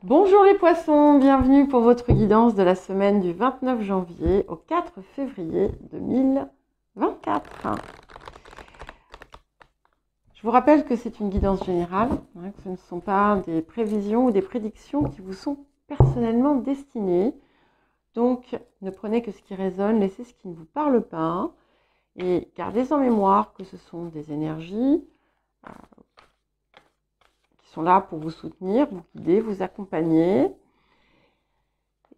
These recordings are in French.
Bonjour les poissons, bienvenue pour votre guidance de la semaine du 29 janvier au 4 février 2024. Je vous rappelle que c'est une guidance générale, que ce ne sont pas des prévisions ou des prédictions qui vous sont personnellement destinées. Donc ne prenez que ce qui résonne, laissez ce qui ne vous parle pas et gardez en mémoire que ce sont des énergies qui sont là pour vous soutenir, vous guider, vous accompagner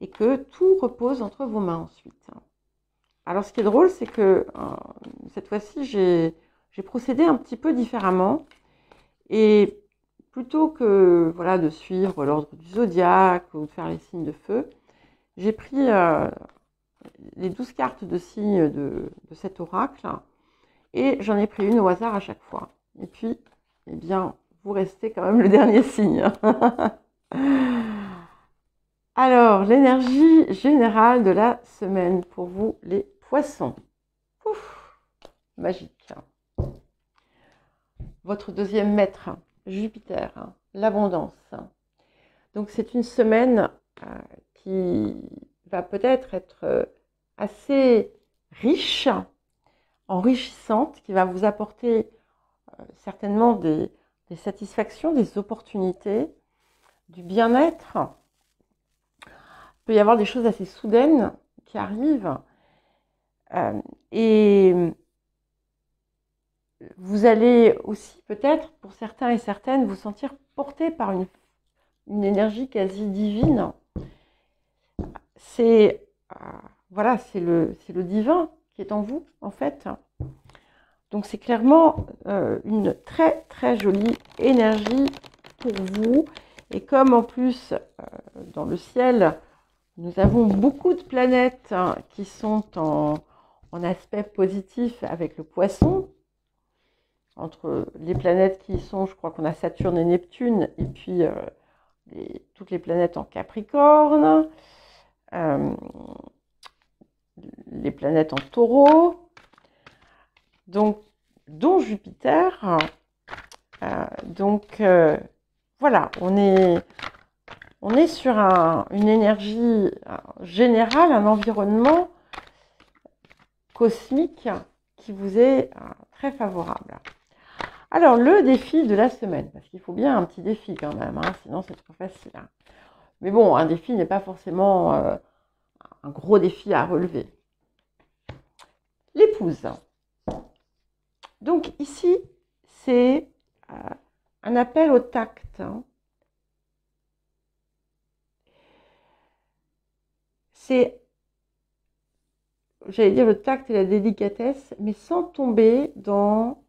et que tout repose entre vos mains ensuite. Alors ce qui est drôle, c'est que cette fois-ci, j'ai procédé un petit peu différemment et plutôt que voilà, de suivre l'ordre du zodiaque ou de faire les signes de feu, j'ai pris les 12 cartes de signes de cet oracle et j'en ai pris une au hasard à chaque fois. Et puis, eh bien, vous restez quand même le dernier signe. Alors, l'énergie générale de la semaine pour vous, les poissons. Ouf, magique. Votre deuxième maître, Jupiter, l'abondance. Donc, c'est une semaine qui va peut-être être assez riche, enrichissante, qui va vous apporter certainement des satisfactions, des opportunités, du bien-être. Il peut y avoir des choses assez soudaines qui arrivent et vous allez aussi peut-être, pour certains et certaines, vous sentir porté par une énergie quasi divine. C'est voilà, c'est le divin qui est en vous en fait. Donc c'est clairement une très très jolie énergie pour vous. Et comme en plus dans le ciel, nous avons beaucoup de planètes qui sont en aspect positif avec le poisson. Entre les planètes qui y sont, je crois qu'on a Saturne et Neptune, et puis toutes les planètes en Capricorne, les planètes en Taureau, donc, dont Jupiter. Voilà, on est sur une énergie générale, un environnement cosmique qui vous est très favorable. Alors, le défi de la semaine, parce qu'il faut bien un petit défi quand même, sinon c'est trop facile. Mais bon, un défi n'est pas forcément un gros défi à relever. L'épouse. Donc ici, c'est un appel au tact. C'est, j'allais dire, le tact et la délicatesse, mais sans tomber dans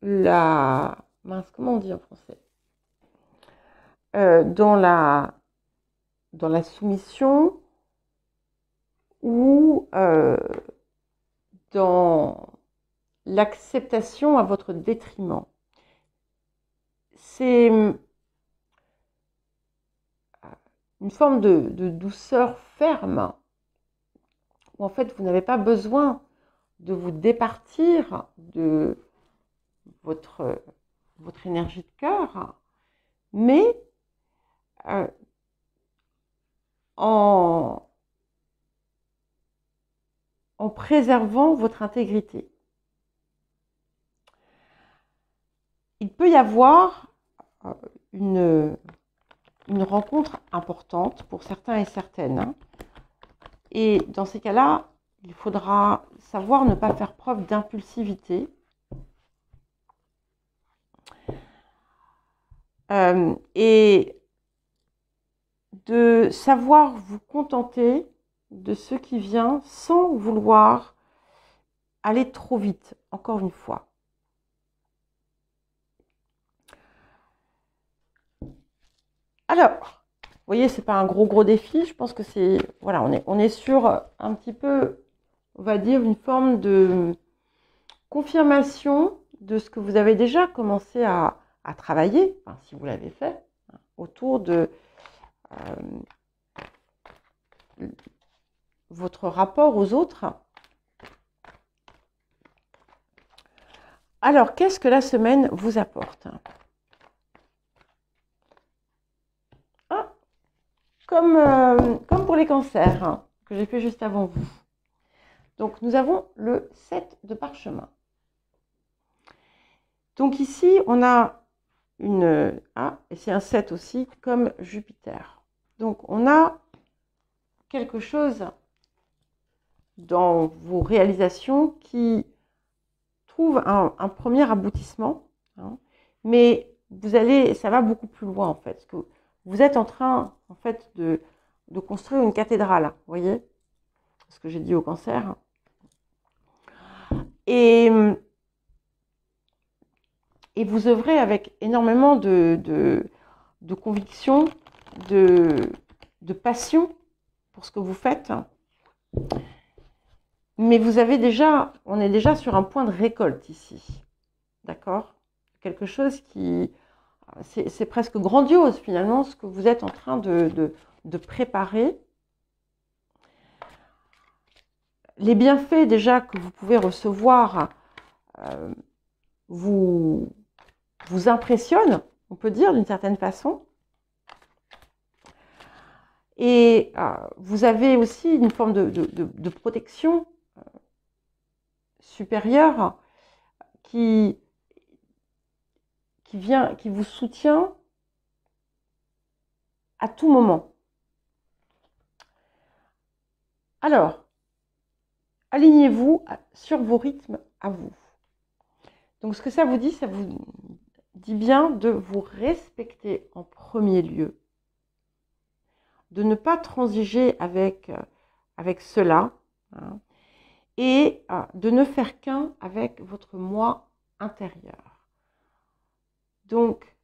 la... Mince, comment on dit en français dans la soumission ou dans l'acceptation à votre détriment. C'est une forme de douceur ferme où en fait vous n'avez pas besoin de vous départir de votre énergie de cœur, mais en préservant votre intégrité. Il peut y avoir une rencontre importante pour certains et certaines. Et dans ces cas-là, il faudra savoir ne pas faire preuve d'impulsivité. Et de savoir vous contenter de ce qui vient sans vouloir aller trop vite, encore une fois. Alors, vous voyez, c'est pas un gros défi. Je pense que c'est, voilà, on est sur un petit peu, on va dire, une forme de confirmation de ce que vous avez déjà commencé à travailler, enfin, si vous l'avez fait, autour de votre rapport aux autres. Alors, qu'est-ce que la semaine vous apporte ? comme pour les cancers, hein, que j'ai fait juste avant vous. Donc, nous avons le 7 de parchemin. Donc ici, on a une A, et c'est un 7 aussi, comme Jupiter. Donc, on a quelque chose dans vos réalisations qui trouve un premier aboutissement, hein, mais ça va beaucoup plus loin en fait. Parce que vous êtes en train en fait de construire une cathédrale, vous voyez ce que j'ai dit au cancer. Et vous œuvrez avec énormément de conviction, de passion pour ce que vous faites. Mais on est déjà sur un point de récolte ici. D'accord? Quelque chose qui... C'est presque grandiose finalement ce que vous êtes en train de préparer. Les bienfaits déjà que vous pouvez recevoir vous impressionnent, on peut dire d'une certaine façon. Et vous avez aussi une forme de protection supérieure qui vous soutient à tout moment. Alors, alignez-vous sur vos rythmes à vous. Donc, ce que ça vous dit bien de vous respecter en premier lieu, de ne pas transiger avec cela, hein, et de ne faire qu'un avec votre moi intérieur. Donc,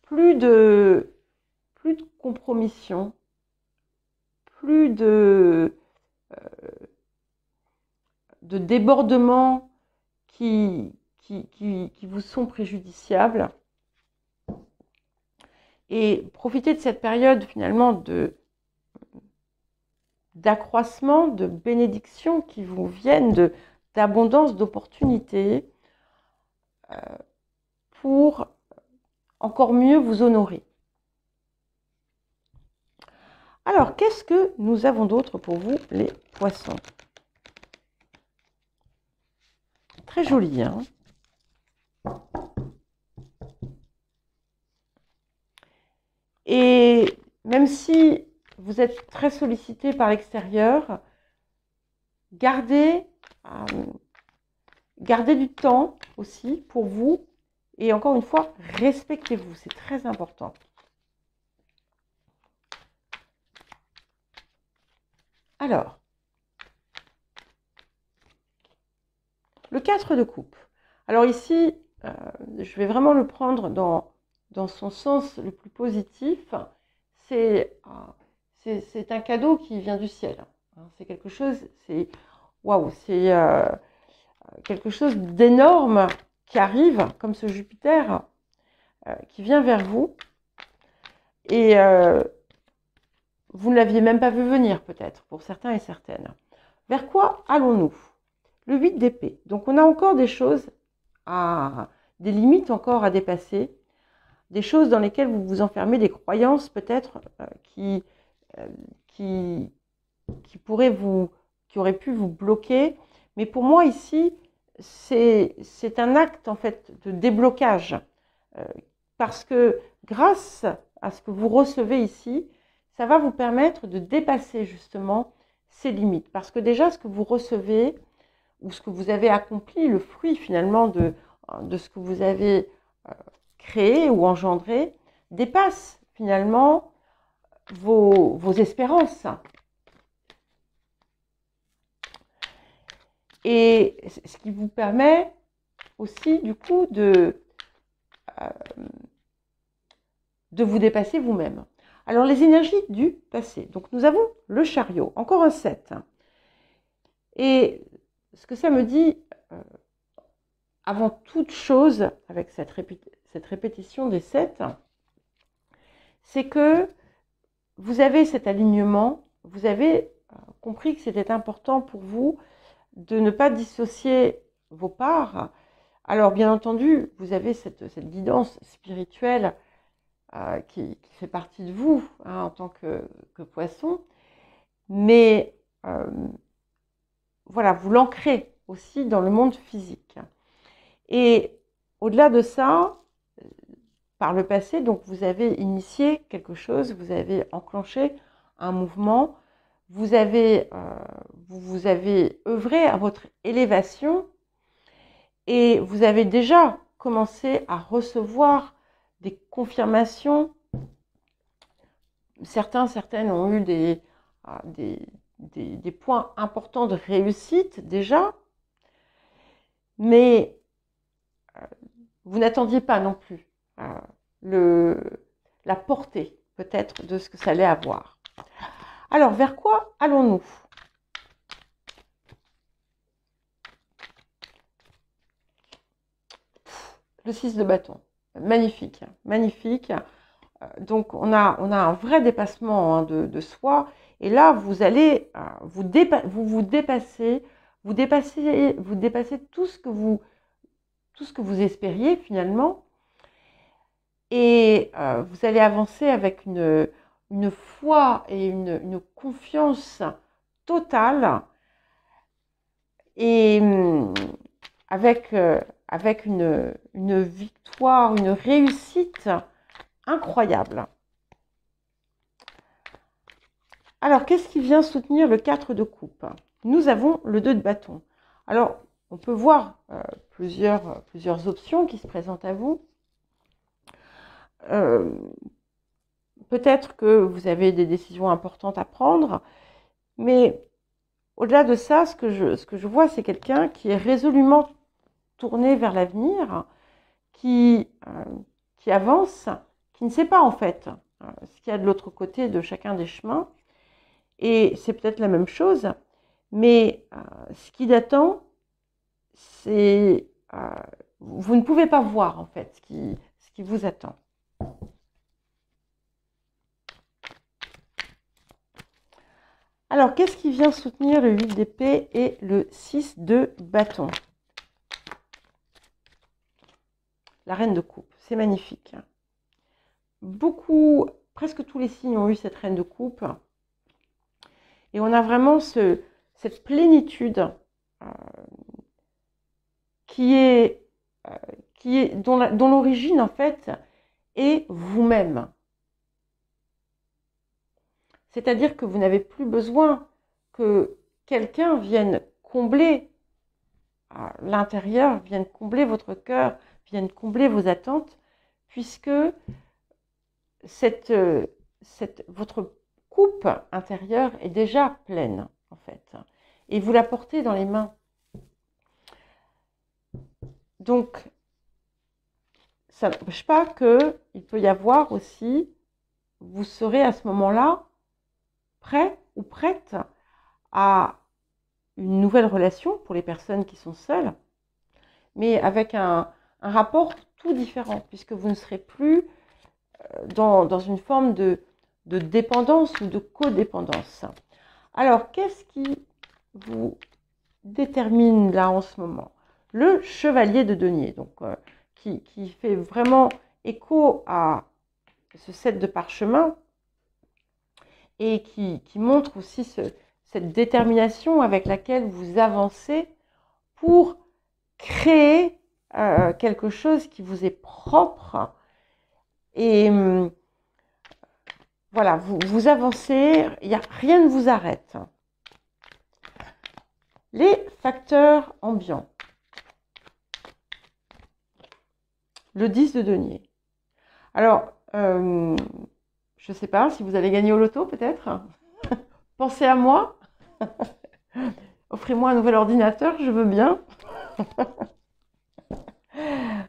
plus de compromission, plus de débordements qui vous sont préjudiciables. Et profitez de cette période finalement d'accroissement, de bénédictions qui vous viennent, d'abondance, d'opportunités pour encore mieux vous honorer. Alors, qu'est-ce que nous avons d'autre pour vous, les poissons? Très joli, hein? Et même si vous êtes très sollicité par l'extérieur, gardez du temps aussi pour vous. Et encore une fois, respectez-vous, c'est très important. Alors, le 4 de coupe. Alors ici, je vais vraiment le prendre dans son sens le plus positif. C'est un cadeau qui vient du ciel. C'est quelque chose, c'est waouh, c'est quelque chose d'énorme qui arrive, comme ce Jupiter qui vient vers vous. Et vous ne l'aviez même pas vu venir, peut-être, pour certains et certaines. Vers quoi allons-nous? Le 8 d'épée. Donc, on a encore des choses, des limites encore à dépasser, des choses dans lesquelles vous vous enfermez, des croyances peut-être qui auraient pu vous bloquer. Mais pour moi, ici, c'est un acte, en fait, de déblocage. Parce que grâce à ce que vous recevez ici, ça va vous permettre de dépasser justement ces limites. Parce que déjà, ce que vous recevez, ou ce que vous avez accompli, le fruit finalement de ce que vous avez créé ou engendré, dépasse finalement vos espérances. Et ce qui vous permet aussi du coup de vous dépasser vous-même. Alors les énergies du passé. Donc nous avons le chariot, encore un 7. Et ce que ça me dit, avant toute chose, avec cette répétition des 7, c'est que vous avez cet alignement, vous avez compris que c'était important pour vous de ne pas dissocier vos parts. Alors bien entendu, vous avez cette guidance spirituelle qui fait partie de vous hein, en tant que poisson, mais voilà, vous l'ancrez aussi dans le monde physique. Et au-delà de ça, par le passé, donc vous avez initié quelque chose, vous avez enclenché un mouvement, vous avez œuvré à votre élévation et vous avez déjà commencé à recevoir des confirmations. Certaines ont eu des points importants de réussite déjà, mais vous n'attendiez pas non plus la portée peut-être de ce que ça allait avoir. Alors, vers quoi allons-nous? Le 6 de bâton. Magnifique, magnifique. Donc, on a un vrai dépassement hein, de soi. Et là, vous allez vous dépasser tout ce que vous espériez finalement. Et vous allez avancer avec une foi et une confiance totale et avec une victoire, une réussite incroyable. Alors, qu'est-ce qui vient soutenir le 4 de coupe? Nous avons le 2 de bâton. Alors, on peut voir plusieurs options qui se présentent à vous. Peut-être que vous avez des décisions importantes à prendre, mais au-delà de ça, ce que je vois, c'est quelqu'un qui est résolument tourné vers l'avenir, qui avance, qui ne sait pas en fait ce qu'il y a de l'autre côté de chacun des chemins. Et c'est peut-être la même chose, mais ce qui l'attend, c'est... vous ne pouvez pas voir en fait ce qui vous attend. Alors, qu'est-ce qui vient soutenir le 8 d'épée et le 6 de bâton? La reine de coupe, c'est magnifique. Presque tous les signes ont eu cette reine de coupe. Et on a vraiment cette plénitude dont l'origine, en fait, est vous-même. C'est-à-dire que vous n'avez plus besoin que quelqu'un vienne combler l'intérieur, vienne combler votre cœur, vienne combler vos attentes, puisque votre coupe intérieure est déjà pleine, en fait. Et vous la portez dans les mains. Donc, ça n'empêche pas qu'il peut y avoir aussi, vous serez à ce moment-là prêt ou prête à une nouvelle relation pour les personnes qui sont seules, mais avec un rapport tout différent, puisque vous ne serez plus dans une forme de dépendance ou de codépendance. Alors, qu'est-ce qui vous détermine là en ce moment? Le chevalier de denier, donc qui fait vraiment écho à ce set de parchemin et qui montre aussi cette détermination avec laquelle vous avancez pour créer quelque chose qui vous est propre. Et voilà, vous avancez, rien ne vous arrête. Les facteurs ambiants. Le 10 de denier. Alors, je ne sais pas si vous allez gagner au loto peut-être. Pensez à moi. Offrez-moi un nouvel ordinateur, je veux bien.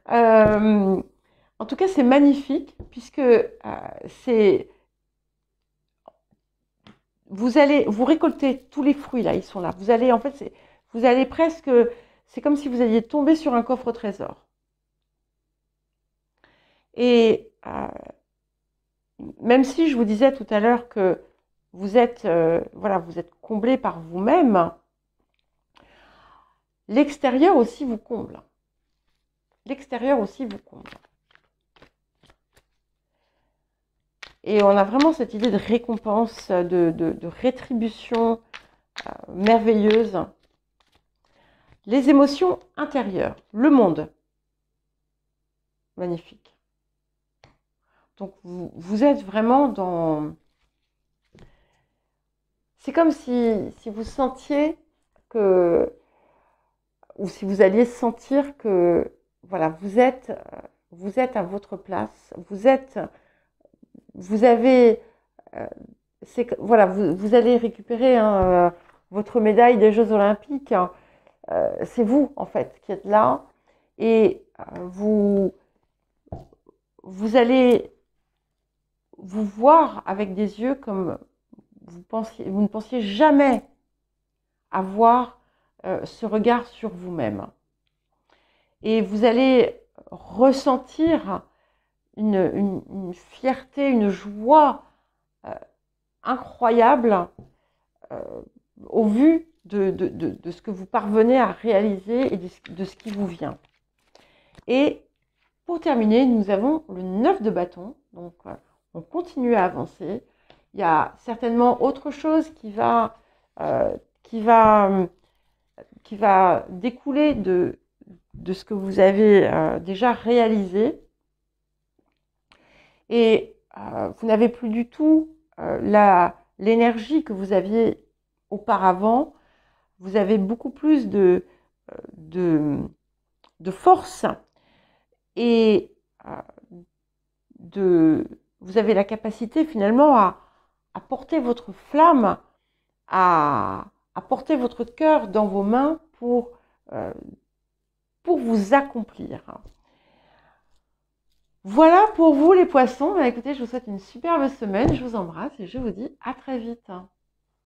En tout cas, c'est magnifique puisque vous récoltez tous les fruits là, ils sont là. Vous allez presque, c'est comme si vous alliez tomber sur un coffre au trésor. Et même si je vous disais tout à l'heure que vous êtes comblé par vous-même, l'extérieur aussi vous comble. L'extérieur aussi vous comble. Et on a vraiment cette idée de récompense, de rétribution merveilleuse. Les émotions intérieures, le monde. Magnifique. Donc vous êtes vraiment dans... C'est comme si vous sentiez que... Ou si vous alliez sentir que voilà, vous êtes à votre place. Vous avez... voilà, vous allez récupérer votre médaille des Jeux Olympiques. C'est vous, en fait, qui êtes là. Et vous allez vous voir avec des yeux comme vous ne pensiez jamais avoir ce regard sur vous-même. Et vous allez ressentir une fierté, une joie incroyable au vu de ce que vous parvenez à réaliser et de ce qui vous vient. Et pour terminer, nous avons le 9 de bâton. Donc, on continue à avancer. Il y a certainement autre chose qui va découler de ce que vous avez déjà réalisé. Et vous n'avez plus du tout l'énergie que vous aviez auparavant. Vous avez beaucoup plus de force et vous avez la capacité finalement à porter votre flamme, à porter votre cœur dans vos mains pour vous accomplir. Voilà pour vous les poissons. Écoutez, je vous souhaite une superbe semaine, je vous embrasse et je vous dis à très vite.